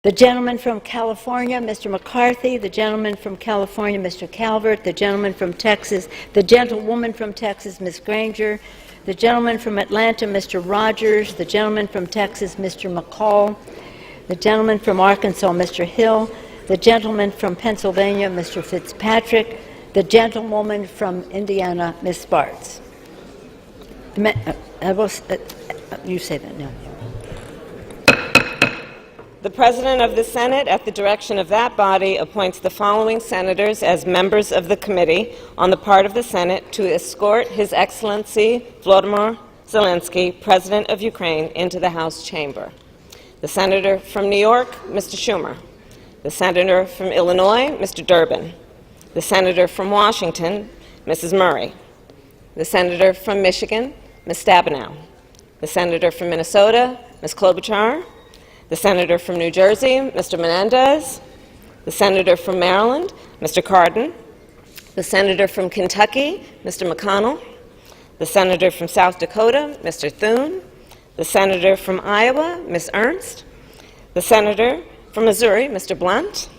The gentleman from California, Mr. McCarthy. The gentleman from California, Mr. Calvert. The gentleman from Texas, the gentlewoman from Texas, Ms. Granger. The gentleman from Atlanta, Mr. Rogers. The gentleman from Texas, Mr. McCall. The gentleman from Arkansas, Mr. Hill. The gentleman from Pennsylvania, Mr. Fitzpatrick. The gentlewoman from Indiana, Ms. Spartz. You say that now. The President of the Senate, at the direction of that body, appoints the following senators as members of the committee on the part of the Senate to escort His Excellency Volodymyr Zelenskyy, President of Ukraine, into the House chamber. The Senator from New York, Mr. Schumer. The Senator from Illinois, Mr. Durbin. The Senator from Washington, Mrs. Murray. The Senator from Michigan, Ms. Stabenow. The Senator from Minnesota, Ms. Klobuchar. The Senator from New Jersey, Mr. Menendez. The Senator from Maryland, Mr. Cardin. The Senator from Kentucky, Mr. McConnell. The Senator from South Dakota, Mr. Thune. The Senator from Iowa, Ms. Ernst. The Senator from Missouri, Mr. Blunt.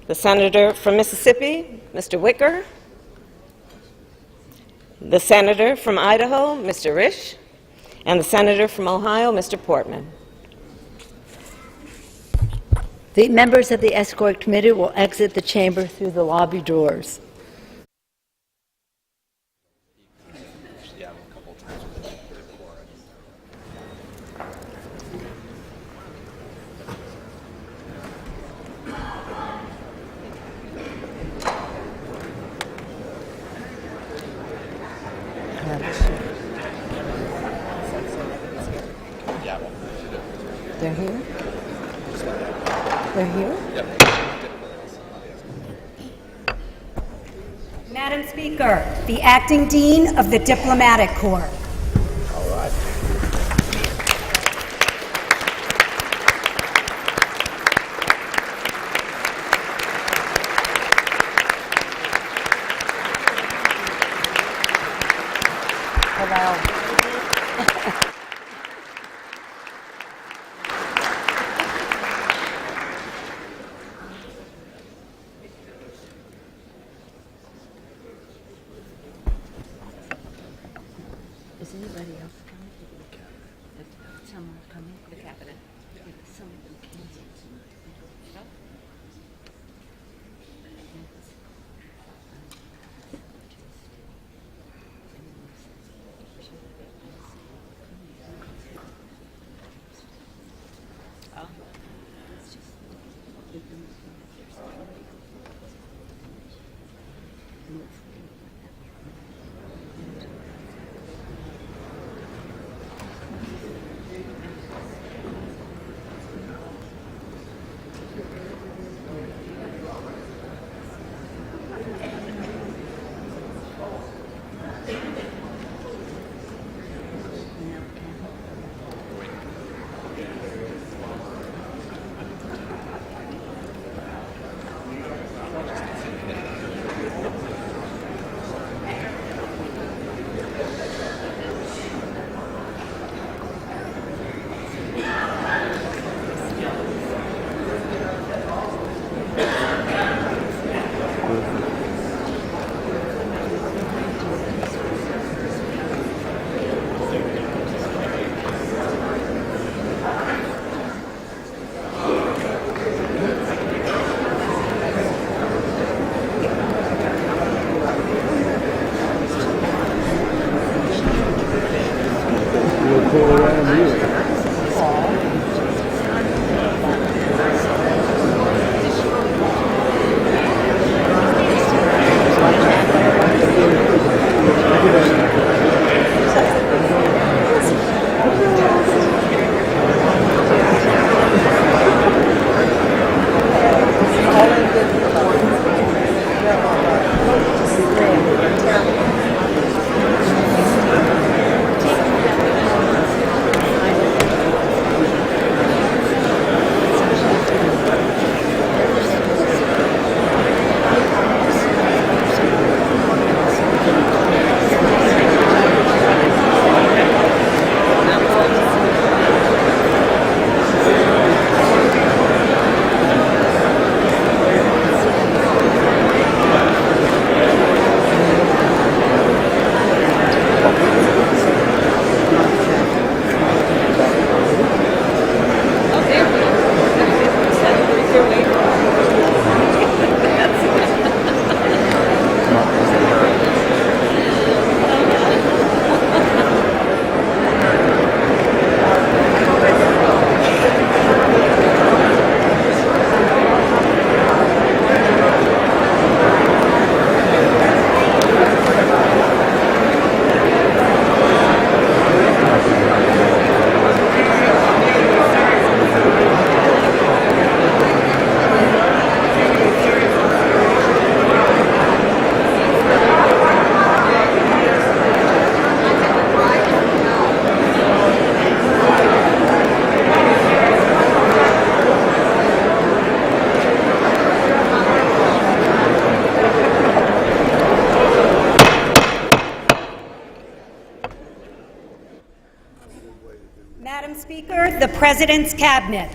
The Senator from Mississippi, Mr. Wicker. The Senator from Idaho, Mr. Risch. And the Senator from Ohio, Mr. Portman. The members of the escort committee will exit the chamber through the lobby doors. They're here? They're here? Madam Speaker, the Acting Dean of the Diplomatic Corps. All right. Hello. Is anybody else coming? Some are coming. The cabinet. Some of them canceled. the President's Cabinet.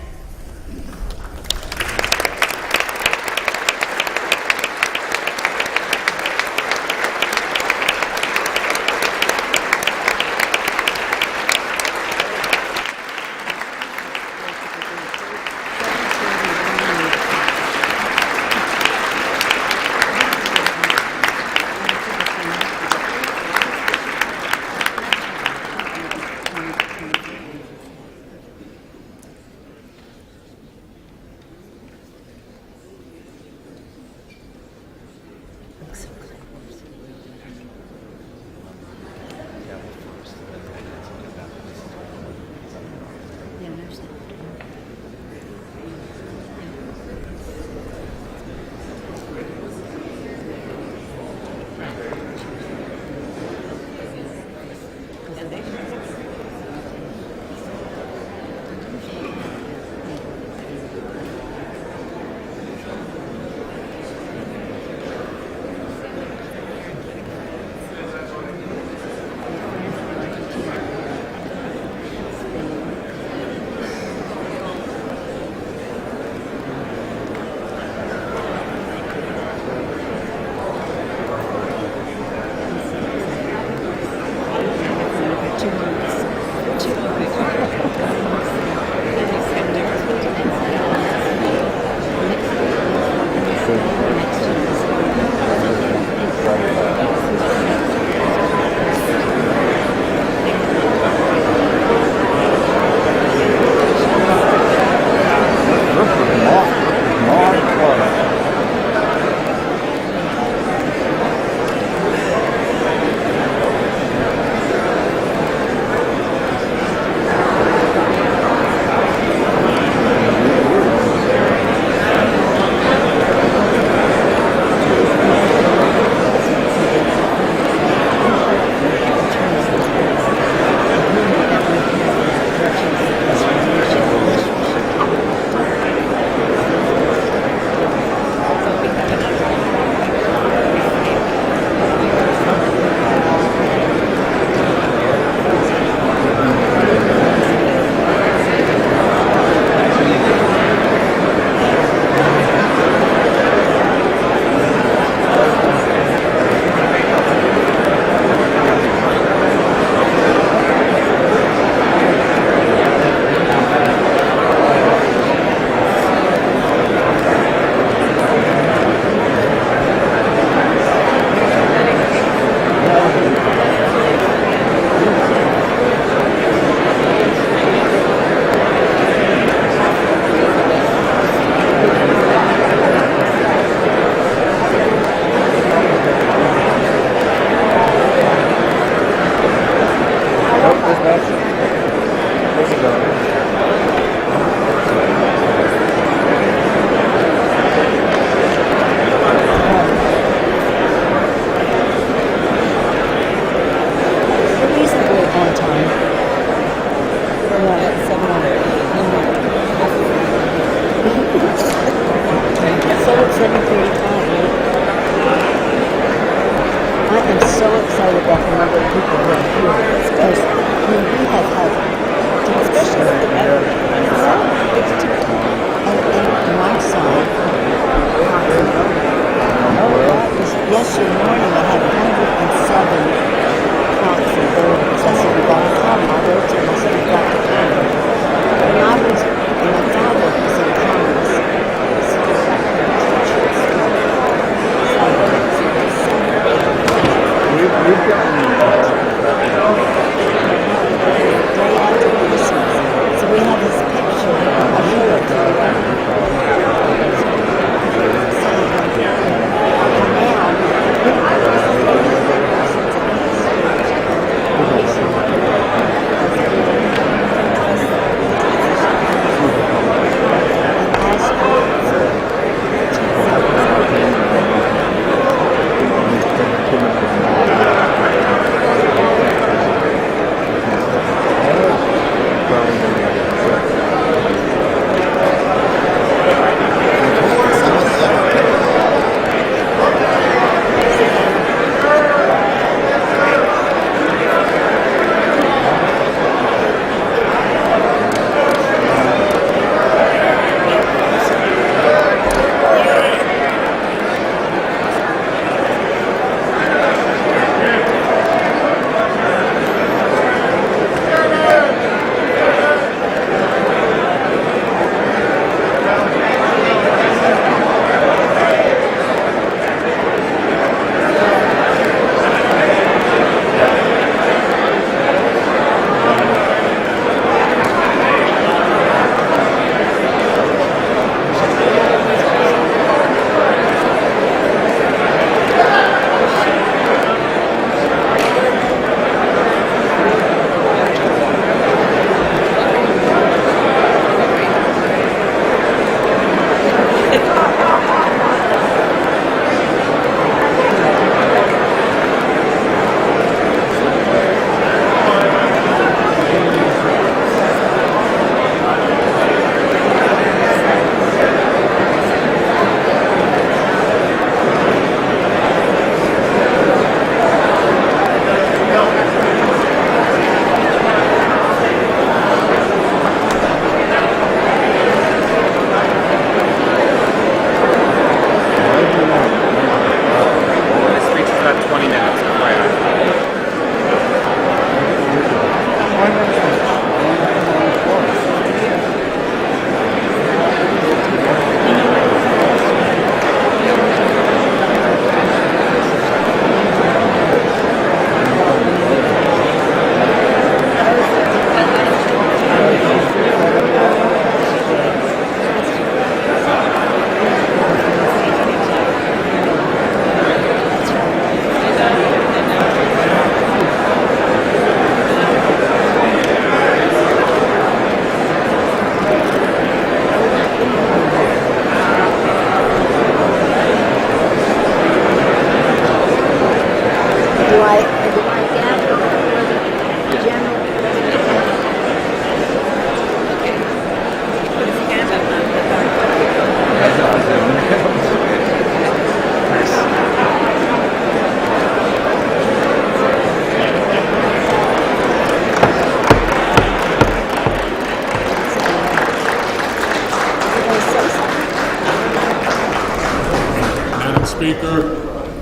Speaker,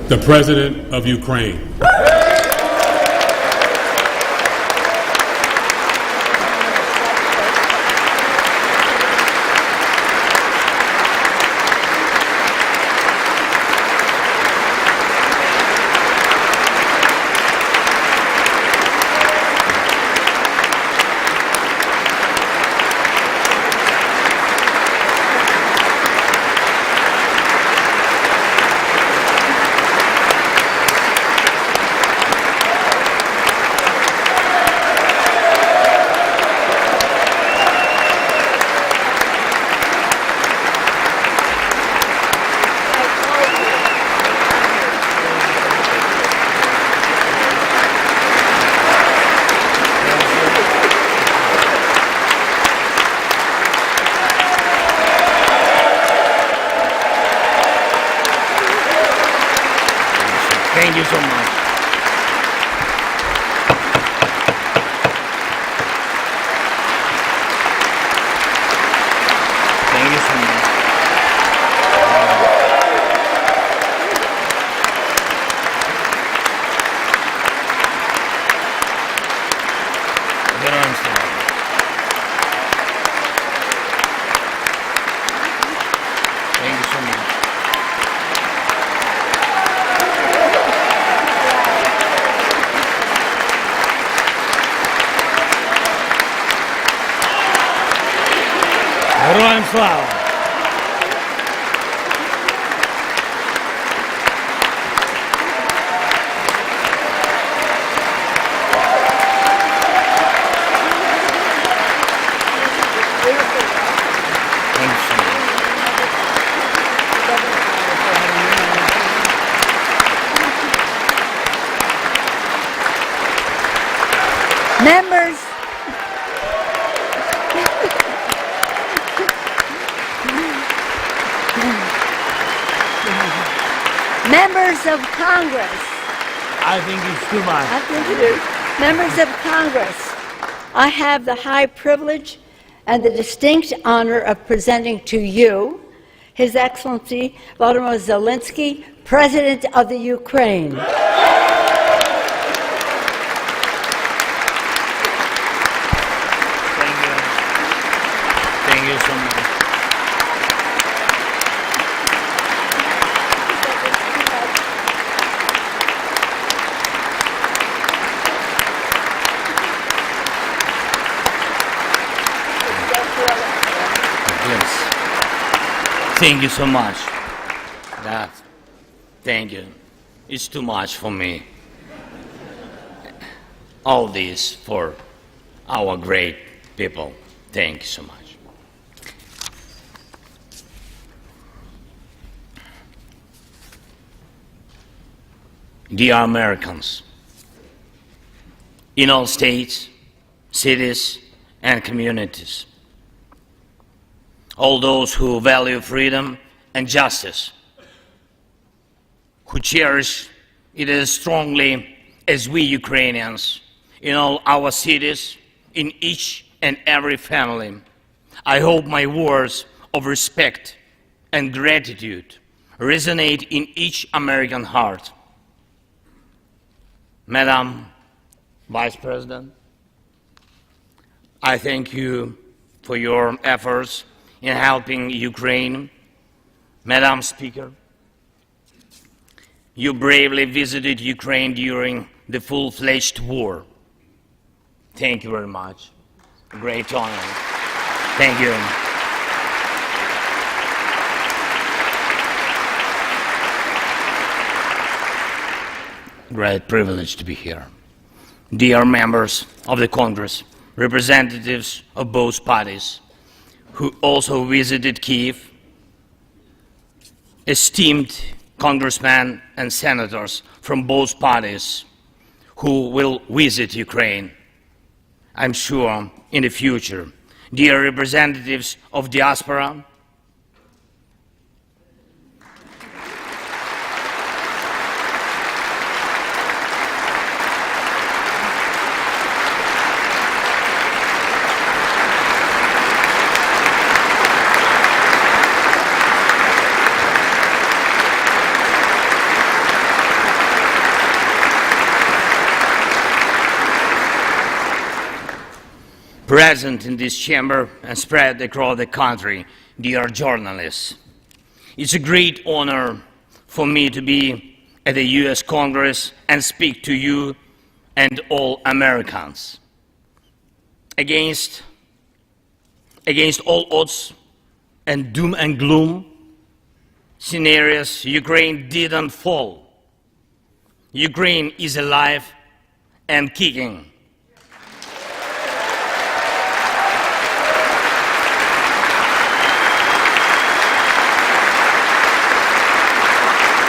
the President of Ukraine. Thank you so much. Thank you so much. Героям слава. Thank you so much. Героям слава! Members, members of Congress, I think it's too much. I think it is. Members of Congress, I have the high privilege and the distinct honor of presenting to you His Excellency Volodymyr Zelenskyy, President of the Ukraine. Thank you so much. Yes. Thank you so much. Thank you. It's too much for me. All this for our great people. Thank you so much. Dear Americans, in all states, cities, and communities, all those who value freedom and justice, who cherish it as strongly as we Ukrainians, in all our cities, in each and every family, I hope my words of respect and gratitude resonate in each American heart. Madam Vice President, I thank you for your efforts in helping Ukraine. Madam Speaker, you bravely visited Ukraine during the full-fledged war. Thank you very much. Great honor. Thank you. Great privilege to be here. Dear members of the Congress, representatives of both parties, who also visited Kyiv, esteemed congressmen and senators from both parties who will visit Ukraine, I'm sure, in the future, dear representatives of diaspora, present in this chamber and spread across the country, dear journalists. It's a great honor for me to be at the US Congress and speak to you and all Americans. Against all odds and doom and gloom scenarios, Ukraine didn't fall. Ukraine is alive and kicking.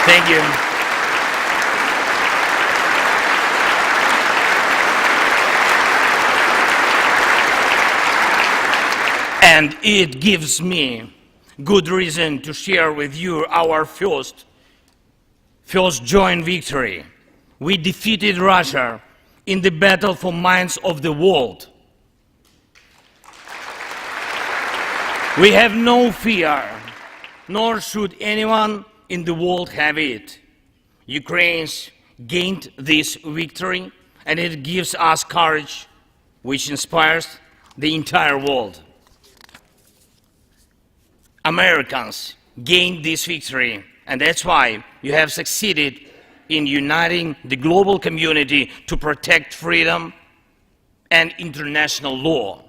Thank you. And it gives me good reason to share with you our first joint victory. We defeated Russia in the battle for minds of the world. We have no fear, nor should anyone in the world have it. Ukrainians gained this victory, and it gives us courage, which inspires the entire world. Americans gained this victory, and that's why you have succeeded in uniting the global community to protect freedom and international law.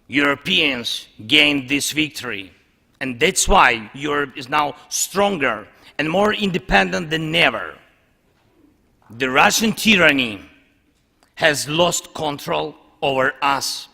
Europeans gained this victory, and that's why Europe is now stronger and more independent than ever. The Russian tyranny has lost control over us.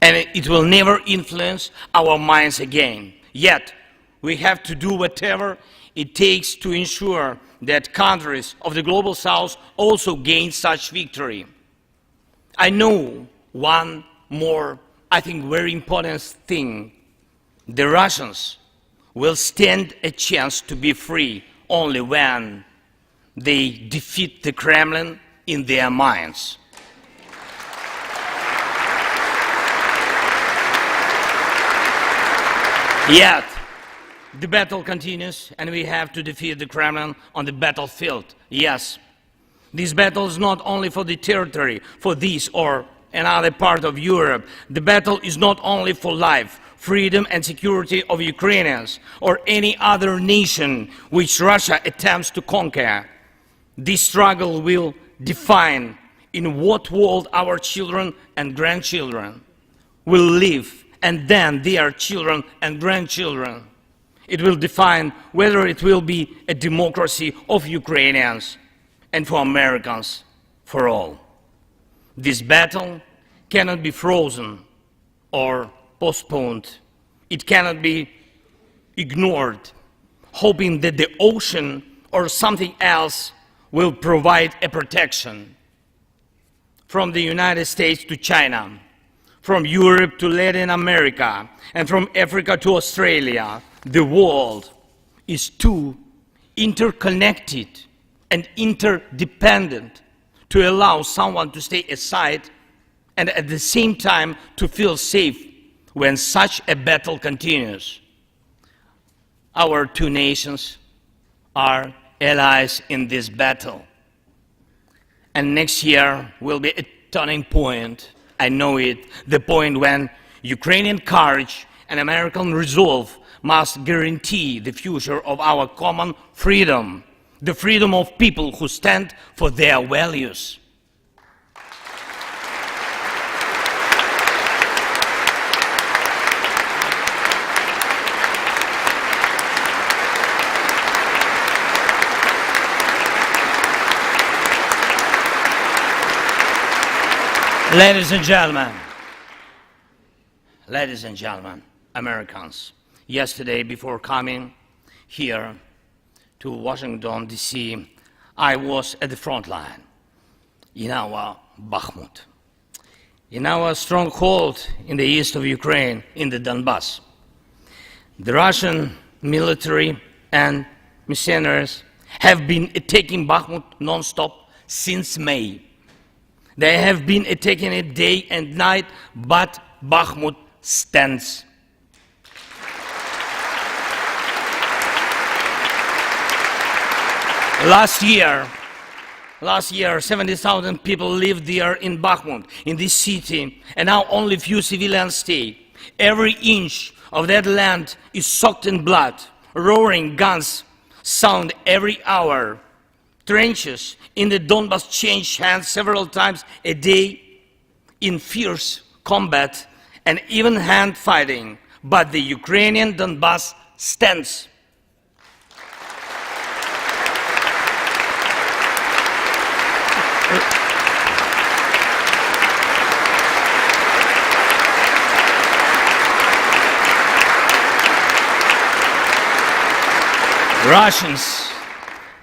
And it will never influence our minds again. Yet, we have to do whatever it takes to ensure that countries of the global south also gain such victory. I know one more, I think, very important thing. The Russians will stand a chance to be free only when they defeat the Kremlin in their minds. Yet, the battle continues, and we have to defeat the Kremlin on the battlefield. Yes, this battle is not only for the territory, for this or another part of Europe. The battle is not only for life, freedom and security of Ukrainians or any other nation which Russia attempts to conquer. This struggle will define in what world our children and grandchildren will live, and then their children and grandchildren. It will define whether it will be a democracy of Ukrainians and for Americans for all. This battle cannot be frozen or postponed. It cannot be ignored, hoping that the ocean or something else will provide a protection. From the United States to China, from Europe to Latin America, and from Africa to Australia, the world is too interconnected and interdependent to allow someone to stay aside and at the same time to feel safe when such a battle continues. Our two nations are allies in this battle. And next year will be a turning point. I know it, the point when Ukrainian courage and American resolve must guarantee the future of our common freedom, the freedom of people who stand for their values. Ladies and gentlemen, Americans, yesterday before coming here to Washington, D.C., I was at the front line in our Bakhmut, in our stronghold in the east of Ukraine, in the Donbass. The Russian military and mercenaries have been attacking Bakhmut non-stop since May. They have been attacking it day and night, but Bakhmut stands. Last year, 70,000 people lived there in Bakhmut, in this city, and now only few civilians stay. Every inch of that land is soaked in blood. Roaring guns sound every hour. Trenches in the Donbas change hands several times a day in fierce combat and even hand fighting. But the Ukrainian Donbas stands.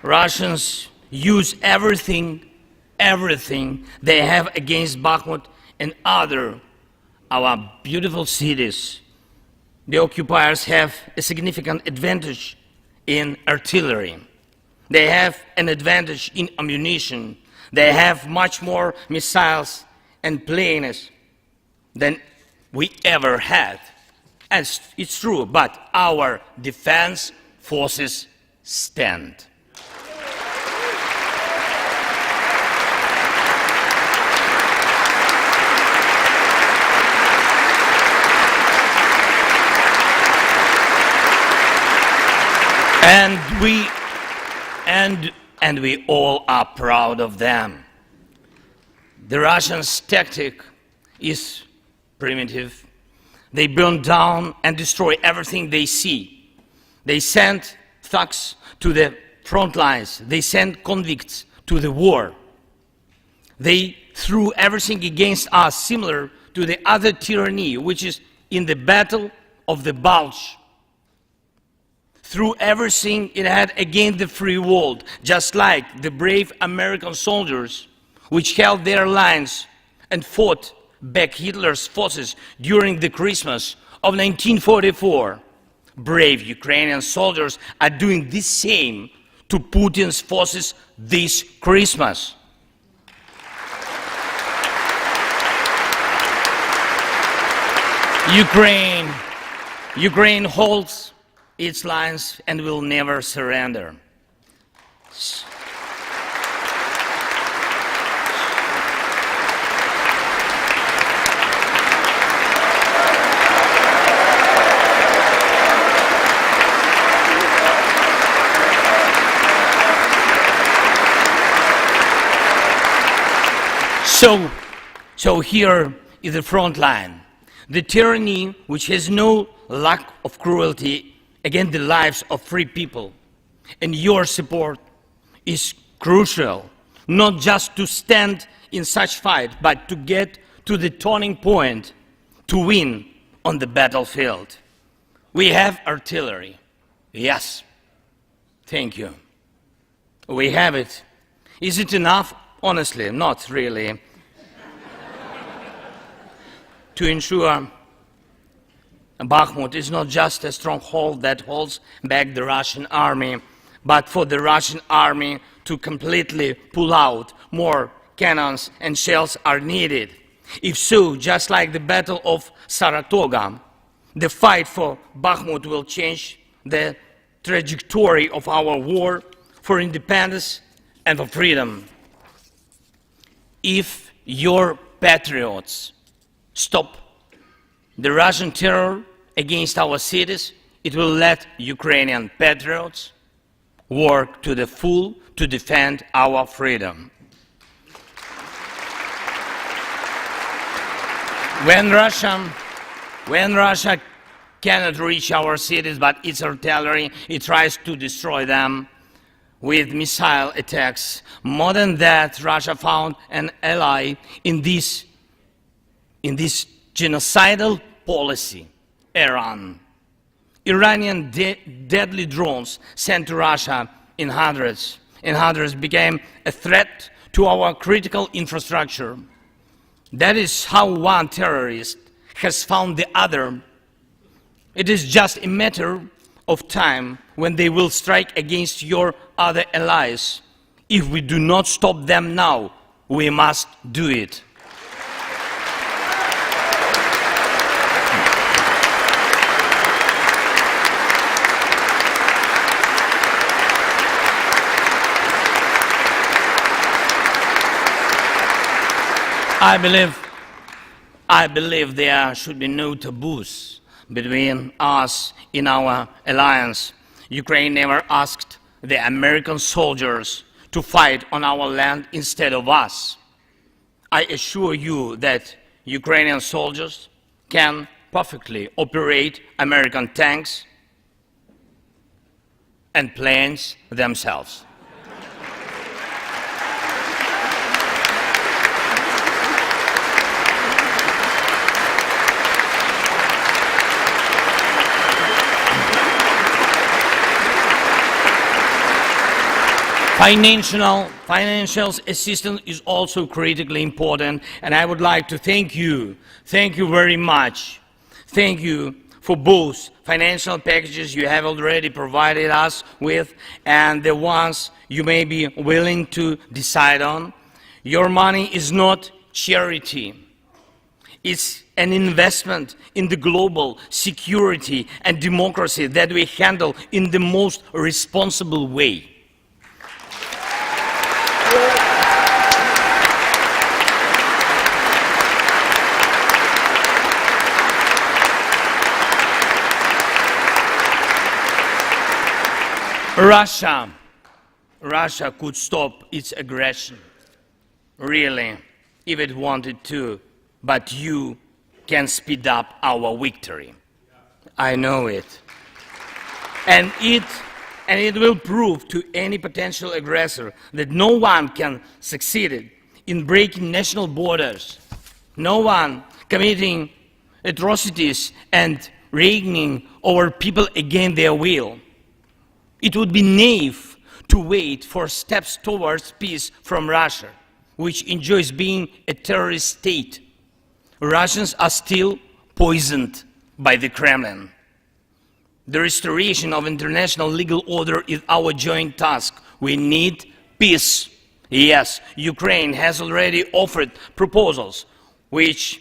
Russians use everything they have against Bakhmut and our beautiful cities. The occupiers have a significant advantage in artillery. They have an advantage in ammunition. They have much more missiles and planes than we ever had. And it's true, but our defense forces stand. And we all are proud of them. The Russians' tactic is primitive. They burn down and destroy everything they see. They send thugs to the front lines. They send convicts to the war. They threw everything against us, similar to the other tyranny, which is in the Battle of the Bulge. Threw everything it had against the free world, just like the brave American soldiers which held their lines and fought back Hitler's forces during the Christmas of 1944. Brave Ukrainian soldiers are doing the same to Putin's forces this Christmas. Ukraine holds its lines and will never surrender. So here is the front line. The tyranny which has no lack of cruelty against the lives of free people. And your support is crucial, not just to stand in such fight, but to get to the turning point to win on the battlefield. We have artillery. Yes. Thank you. We have it. Is it enough? Honestly, not really. To ensure Bakhmut is not just a stronghold that holds back the Russian army, but for the Russian army to completely pull out, more cannons and shells are needed. If so, just like the Battle of Saratoga, the fight for Bakhmut will change the trajectory of our war for independence and for freedom. If your patriots stop the Russian terror against our cities, it will let Ukrainian patriots work to the full to defend our freedom. When Russia cannot reach our cities, but its artillery, it tries to destroy them with missile attacks. More than that, Russia found an ally in this genocidal policy, Iran. Iranian deadly drones sent to Russia in hundreds became a threat to our critical infrastructure. That is how one terrorist has found the other. It is just a matter of time when they will strike against your other allies. If we do not stop them now, we must do it. I believe there should be no taboos between us in our alliance. Ukraine never asked the American soldiers to fight on our land instead of us. I assure you that Ukrainian soldiers can perfectly operate American tanks and planes themselves. Financial assistance is also critically important, and I would like to thank you very much. Thank you for both financial packages you have already provided us with and the ones you may be willing to decide on. Your money is not charity. It's an investment in the global security and democracy that we handle in the most responsible way. Russia could stop its aggression, really, if it wanted to, but you can speed up our victory. I know it. And it will prove to any potential aggressor that no one can succeed in breaking national borders, no one committing atrocities and reigning over people against their will. It would be naive to wait for steps towards peace from Russia, which enjoys being a terrorist state. Russians are still poisoned by the Kremlin. The restoration of international legal order is our joint task. We need peace. Yes, Ukraine has already offered proposals, which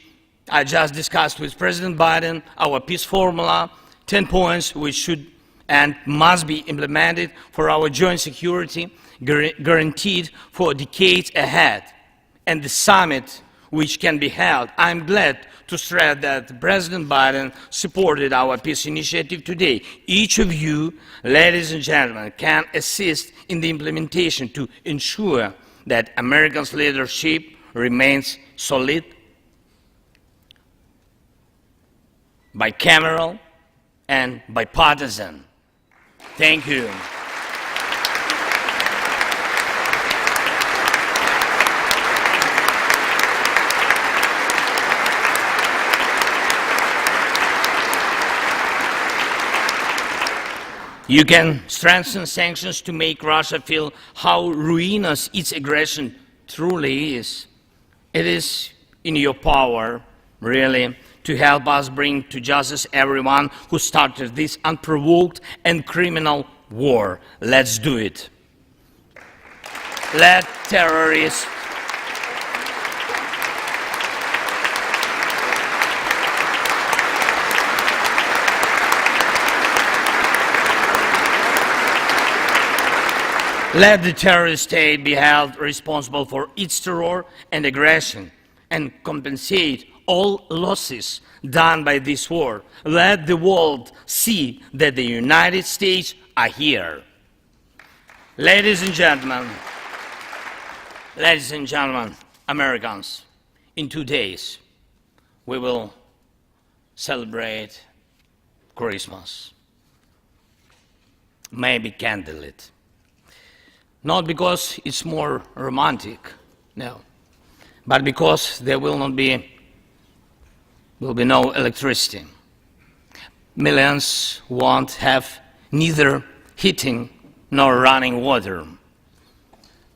I just discussed with President Biden, our peace formula, 10 points which should and must be implemented for our joint security, guaranteed for decades ahead. And the summit which can be held, I'm glad to stress that President Biden supported our peace initiative today. Each of you, ladies and gentlemen, can assist in the implementation to ensure that America's leadership remains solid, bicameral, and bipartisan. Thank you. You can strengthen sanctions to make Russia feel how ruinous its aggression truly is. It is in your power, really, to help us bring to justice everyone who started this unprovoked and criminal war. Let's do it. Let terrorists let the terrorist state be held responsible for its terror and aggression and compensate all losses done by this war. Let the world see that the United States are here. Ladies and gentlemen, Americans, in 2 days we will celebrate Christmas, maybe candlelit. Not because it's more romantic, no, but because there will be no electricity. Millions won't have neither heating nor running water.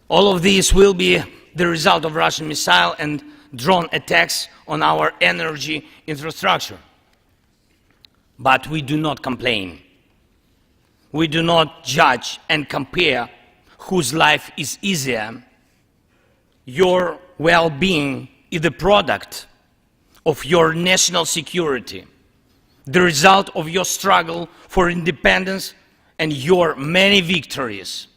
All of these will be the result of Russian missile and drone attacks on our energy infrastructure. But we do not complain. We do not judge and compare whose life is easier. Your well-being is the product of your national security, the result of your struggle for independence and your many victories.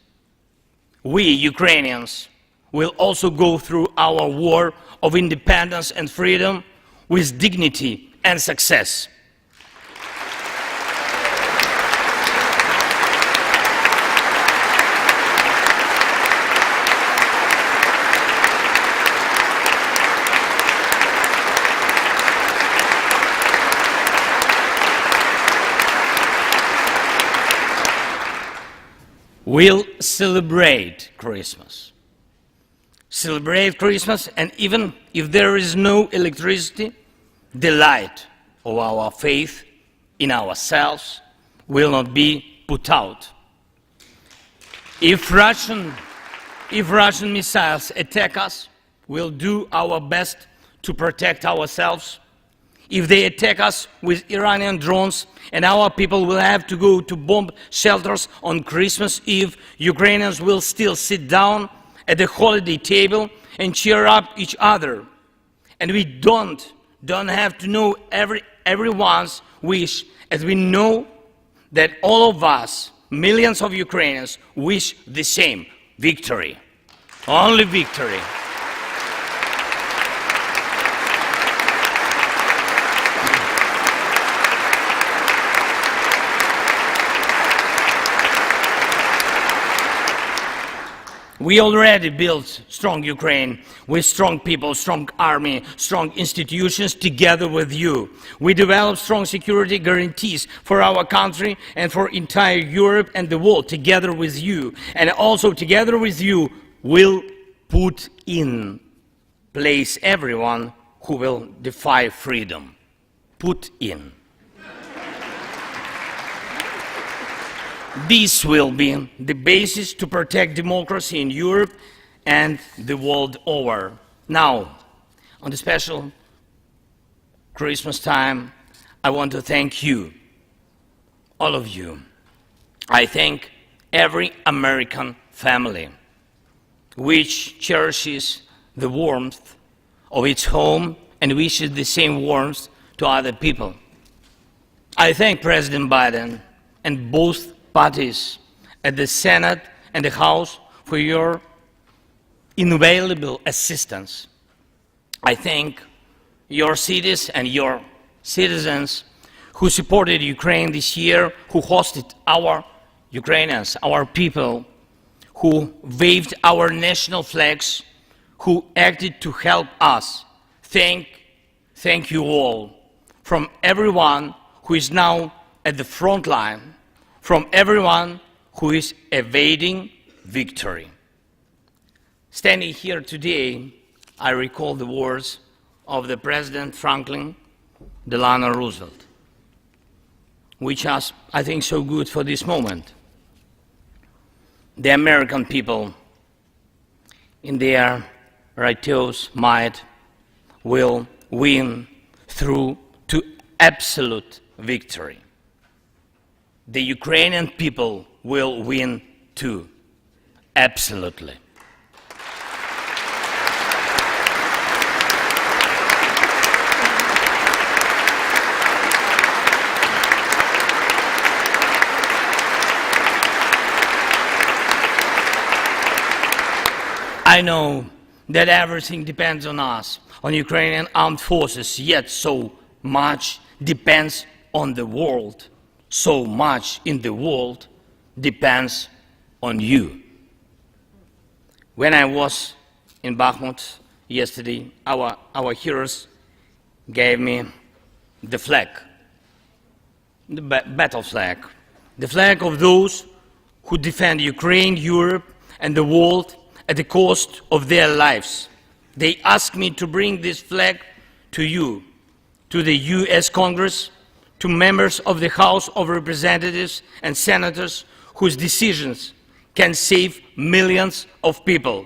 We, Ukrainians, will also go through our war of independence and freedom with dignity and success. We'll celebrate Christmas. Celebrate Christmas, and even if there is no electricity, the light of our faith in ourselves will not be put out. If Russian missiles attack us, we'll do our best to protect ourselves. If they attack us with Iranian drones and our people will have to go to bomb shelters on Christmas Eve, Ukrainians will still sit down at the holiday table and cheer up each other. And we don't have to know everyone's wish, as we know that all of us, millions of Ukrainians, wish the same: victory. Only victory. We already built strong Ukraine with strong people, strong army, strong institutions together with you. We developed strong security guarantees for our country and for entire Europe and the world together with you. And also together with you, we'll put in place everyone who will defy freedom. Put in. This will be the basis to protect democracy in Europe and the world over. Now, on the special Christmas time, I want to thank you, all of you. I thank every American family which cherishes the warmth of its home and wishes the same warmth to other people. I thank President Biden and both parties at the Senate and the House for your invaluable assistance. I thank your cities and your citizens who supported Ukraine this year, who hosted our Ukrainians, our people, who waved our national flags, who acted to help us. Thank you all, from everyone who is now at the front line, from everyone who is evading victory. Standing here today, I recall the words of the President Franklin Delano Roosevelt, which are, I think, so good for this moment. The American people, in their righteous might, will win through to absolute victory. The Ukrainian people will win too, absolutely. I know that everything depends on us, on Ukrainian armed forces, yet so much depends on the world. So much in the world depends on you. When I was in Bakhmut yesterday, our heroes gave me the flag, the battle flag, the flag of those who defend Ukraine, Europe, and the world at the cost of their lives. They asked me to bring this flag to you, to the US Congress, to members of the House of Representatives and senators whose decisions can save millions of people.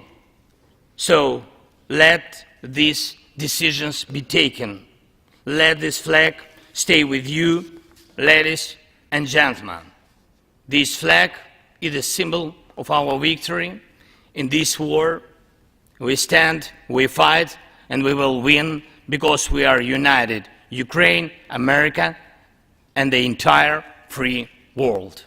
So let these decisions be taken. Let this flag stay with you, ladies and gentlemen. This flag is a symbol of our victory in this war. We stand, we fight, and we will win because we are united, Ukraine, America, and the entire free world.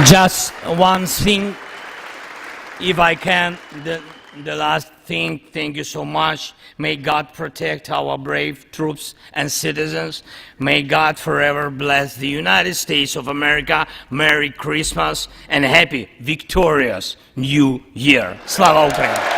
Just one thing, if I can, the last thing, thank you so much. May God protect our brave troops and citizens. May God forever bless the United States of America. Merry Christmas and happy, victorious New Year. Slava Ukraini!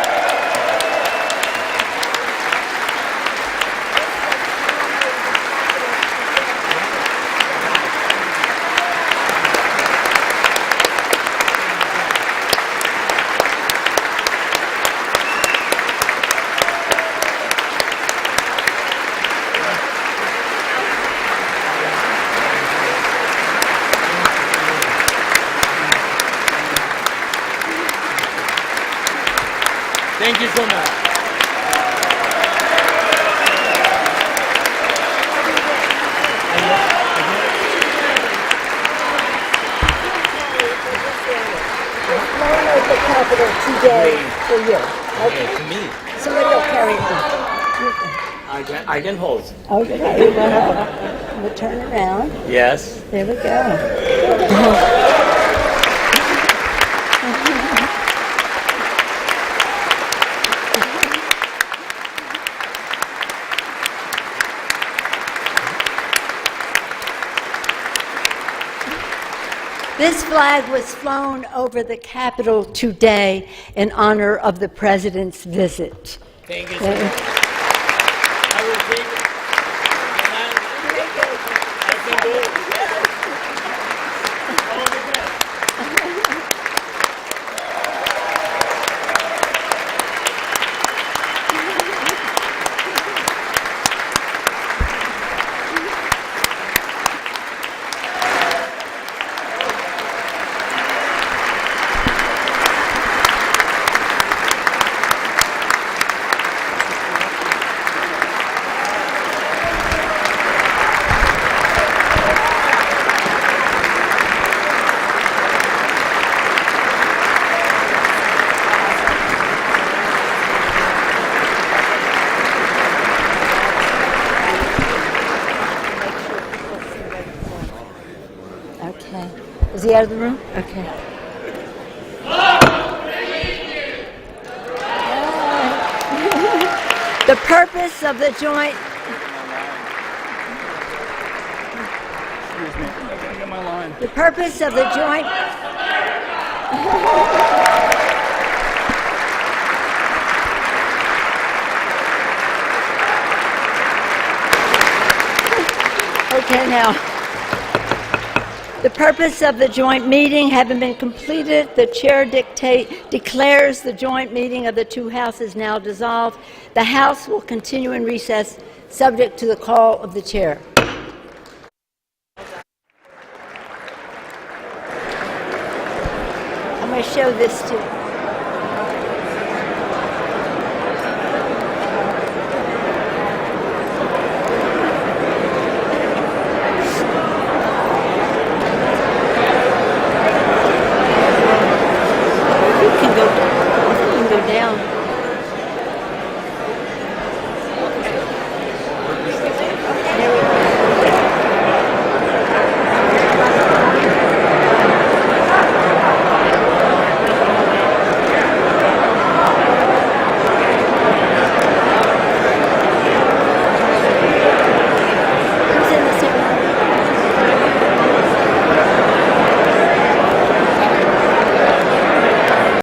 Thank you so much. The capital today for you. Okay, to me. Somebody will carry it. I can hold. Okay, we'll turn around. Yes. There we go. This flag was flown over the Capitol today in honor of the President's visit. Thank you so much. I will take it. I can go. All the best. Okay. Is he out of the room? Okay. The purpose of the joint... Excuse me, I gotta get my line. The purpose of the joint... Okay, now. The purpose of the joint meeting having been completed, the chair declares the joint meeting of the two houses now dissolved. The House will continue in recess, subject to the call of the chair. I'm going to show this to you.